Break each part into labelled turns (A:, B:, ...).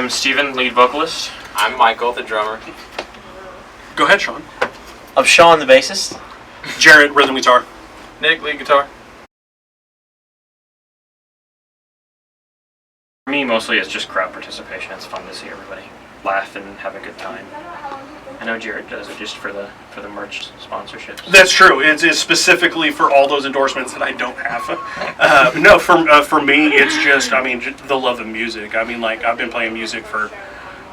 A: am Steven, lead vocalist.
B: I'm Michael, the drummer.
C: Go ahead, Sean.
D: I'm Sean, the bassist.
C: Jarrett, rhythm guitar.
E: Nick, lead guitar.
A: For me, mostly it's just crowd participation. It's fun to see everybody laugh and have a good time. I know Jared does it just for the merch sponsorships.
C: That's true. It's specifically for all those endorsements that I don't have. No, for me, it's just, the love of music. I've been playing music for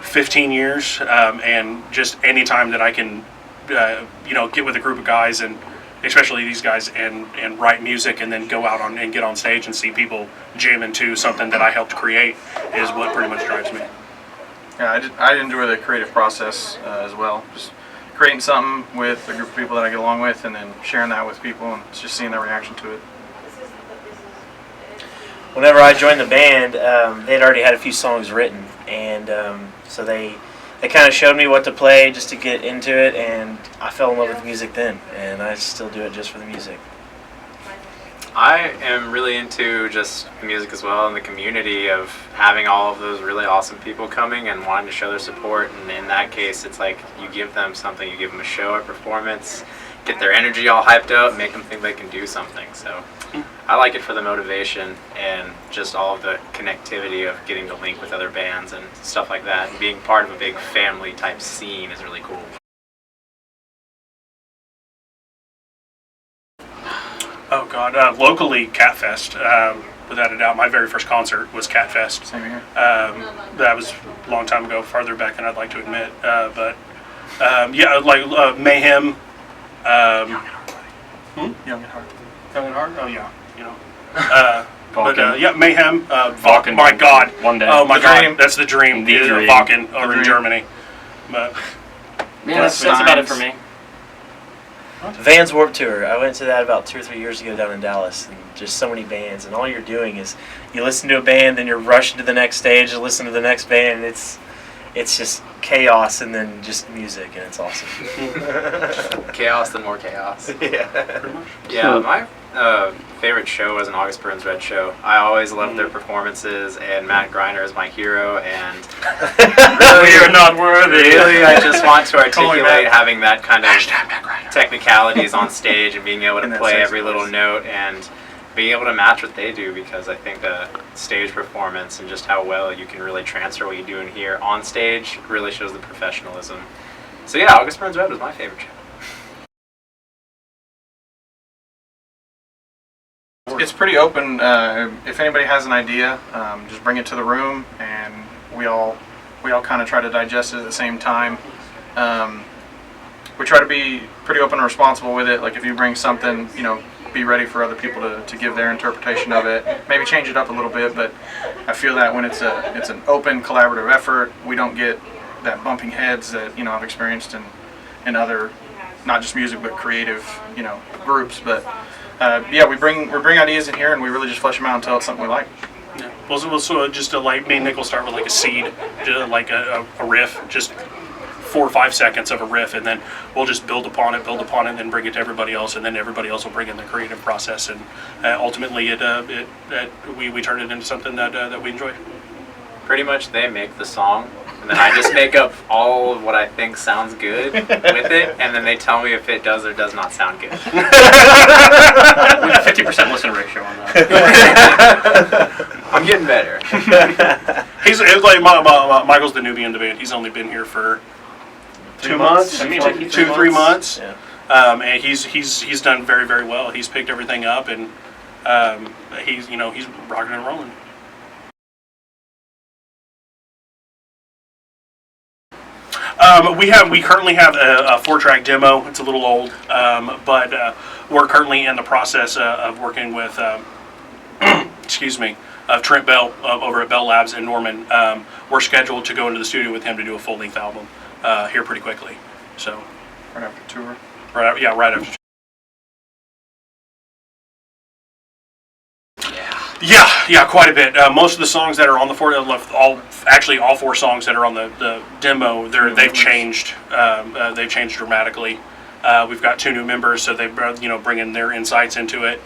C: 15 years, and just any time that I can, get with a group of guys, and especially these guys, and write music, and then go out and get on stage and see people jam into something that I helped create is what pretty much drives me.
E: Yeah, I enjoy the creative process as well. Just creating something with a group of people that I get along with, and then sharing that with people, and just seeing their reaction to it.
D: Whenever I joined the band, they'd already had a few songs written, and so they kind of showed me what to play just to get into it, and I fell in love with the music then, and I still do it just for the music.
B: I am really into just the music as well, and the community of having all of those really awesome people coming and wanting to show their support. And in that case, it's like you give them something, you give them a show, a performance, get their energy all hyped up, make them think they can do something. So I like it for the motivation and just all of the connectivity of getting to link with other bands and stuff like that. And being part of a big family type scene is really cool.
C: Oh God! Locally, Catfest, without a doubt. My very first concert was Catfest.
E: Same here.
C: That was a long time ago, farther back than I'd like to admit. Mayhem.
E: Young and hard.
C: Young and Hard. Oh yeah, Mayhem.
A: Vakken.
C: My God.
A: One day.
C: Oh my
E: The
C: God,
E: Dream.
C: that's the dream.
A: The Dream.
C: Vakken over in
E: Dream.
C: Germany. But
A: Yeah, that's about it for me.
D: Vans Warped Tour. I went to that about 2 or 3 years ago down in Dallas, and just so many bands, and all you're doing is you listen to a band, then you're rushing to the next stage to listen to the next band. It's just chaos and then just music, and it's awesome.
B: Chaos, then more chaos.
D: Yeah.
C: pretty much.
B: Yeah, my favorite show was an August Burns Red show. I always loved their performances, and Matt Greiner is my hero, and
A: We are not worthy.
B: really I just want to articulate
E: Matt.
B: having that kind of technicalities on stage and being able
E: And
B: to
E: that
B: play
E: sexy
B: every little
E: voice.
B: note and being able to match what they do, because I think the stage performance and just how well you can really transfer what you do in here on stage really shows the professionalism. So yeah, August Burns Red was my favorite show.
E: It's pretty open. If anybody has an idea, just bring it to the room, and we all kind of try to digest it at the same time. We try to be pretty open and responsible with it. Like if you bring something, be ready for other people to give their interpretation of it. Maybe change it up a little bit, but I feel that when it's an open, collaborative effort, we don't get that bumping heads that I've experienced in other, not just music but creative groups. But we bring ideas in here, and we really just flesh them out until it's something we like.
C: Yeah. Well, so just me and Nick will start with like a seed, like a riff, just 4 or 5 seconds of a riff, and then we'll just build upon it, and then bring it to everybody else, and then everybody else will bring in the creative process, and ultimately we turn it into something that we enjoy.
B: Pretty much they make the song, and then I just make up all of what I think sounds good with it, and then they tell me if it does or does not sound good.
A: 50% listen ratio on that.
B: I'm getting better.
C: He's like Michael's the newbie in the band. He's only been here for 2 months,
A: I mean, like
C: 2-3 months.
D: Yeah.
C: And he's done very, very well. He's picked everything up, and he's rocking and rolling. We currently have a 4-track demo. It's a little old, but we're currently in the process of working with of Trent Bell over at Bell Labs in Norman. We're scheduled to go into the studio with him to do a full-length album here pretty quickly. So
E: Right after tour.
C: right after. Yeah, quite a bit. Most of the songs that are on the all 4 songs that are on the demo, they've changed. They've changed dramatically. We've got 2 new members, so they bring in their insights into it.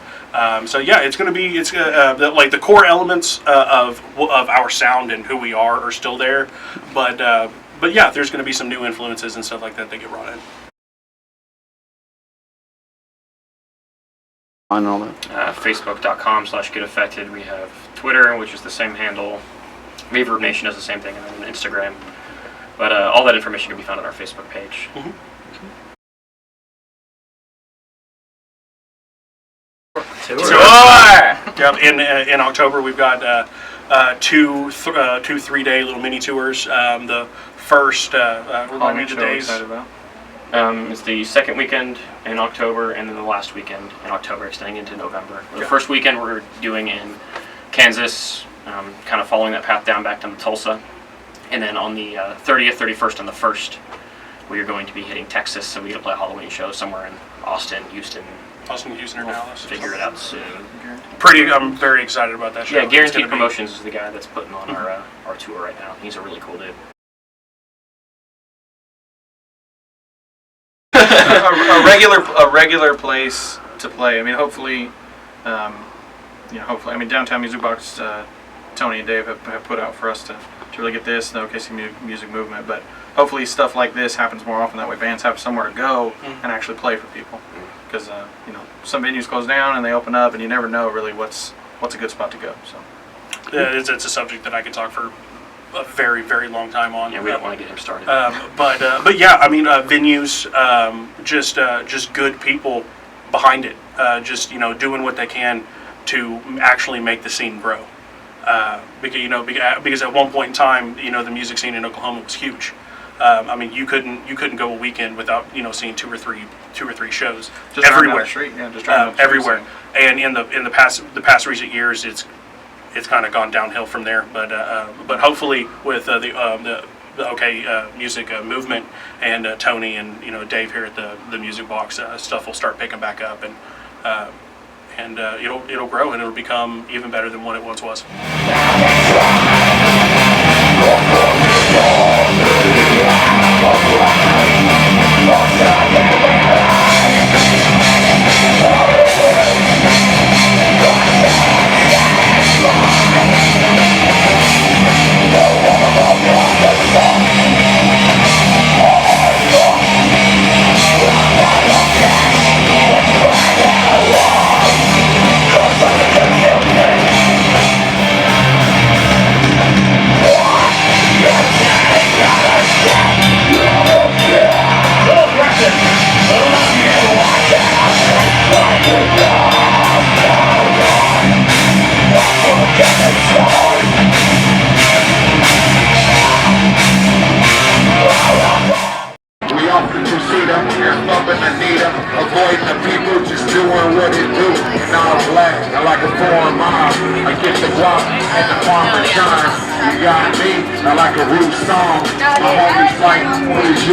C: So yeah, it's going to be like the core elements of our sound and who we are still there, but yeah, there's going to be some new influences and stuff like that get brought in.
F: On all that.
A: Facebook.com/GetAffected. We have Twitter, which is the same handle. Reverb Nation does the same thing, and then Instagram. But all that information can be found on our Facebook page.
C: Yep. In October, we've got two 3-day little mini tours. The first, remind me of the days.
A: It's the second weekend in October, and then the last weekend in October, extending into November. The first weekend we're doing in Kansas, kind of following that path down back to Tulsa. And then on the 30th, 31st, and the 1st, we are going to be hitting Texas, so we get to play a Halloween show somewhere in Austin, Houston,
C: or Dallas.
A: Figure it out soon.
C: I'm very excited about that show.
A: Yeah, Guaranteed Promotions is the guy that's putting on our tour right now. He's a really cool dude.
E: a regular place to play. I mean, hopefully, hopefully, I mean, Downtown Music Box, Tony and Dave have put out for us to really get this, the OKC music movement. But hopefully, stuff like this happens more often. That way, bands have somewhere to go and actually play for people. Because some venues close down and they open up, and you never know really what's a good spot to go. So,
C: it's a subject that I could talk for a very, very long time on.
A: Yeah, we don't want to get him started.
C: But yeah, I mean, venues, just good people behind it, doing what they can to actually make the scene grow. Because at one point in time, the music scene in Oklahoma was huge. I mean, you couldn't go a weekend without seeing two or three shows
E: just
C: everywhere,
E: everywhere.
C: And in the past recent years, it's kind of gone downhill from there. But hopefully with the OK music movement and Tony and Dave here at the Music Box, stuff will start picking back up, and it'll grow and it'll become even better than what it once was.
G: We often proceed up here, bumping Anita, avoiding the people, just doing what it do. And all black, I like a foreign mob. I get the guap and the farmer shine. You got me, I like a root song. My homies like, what is you?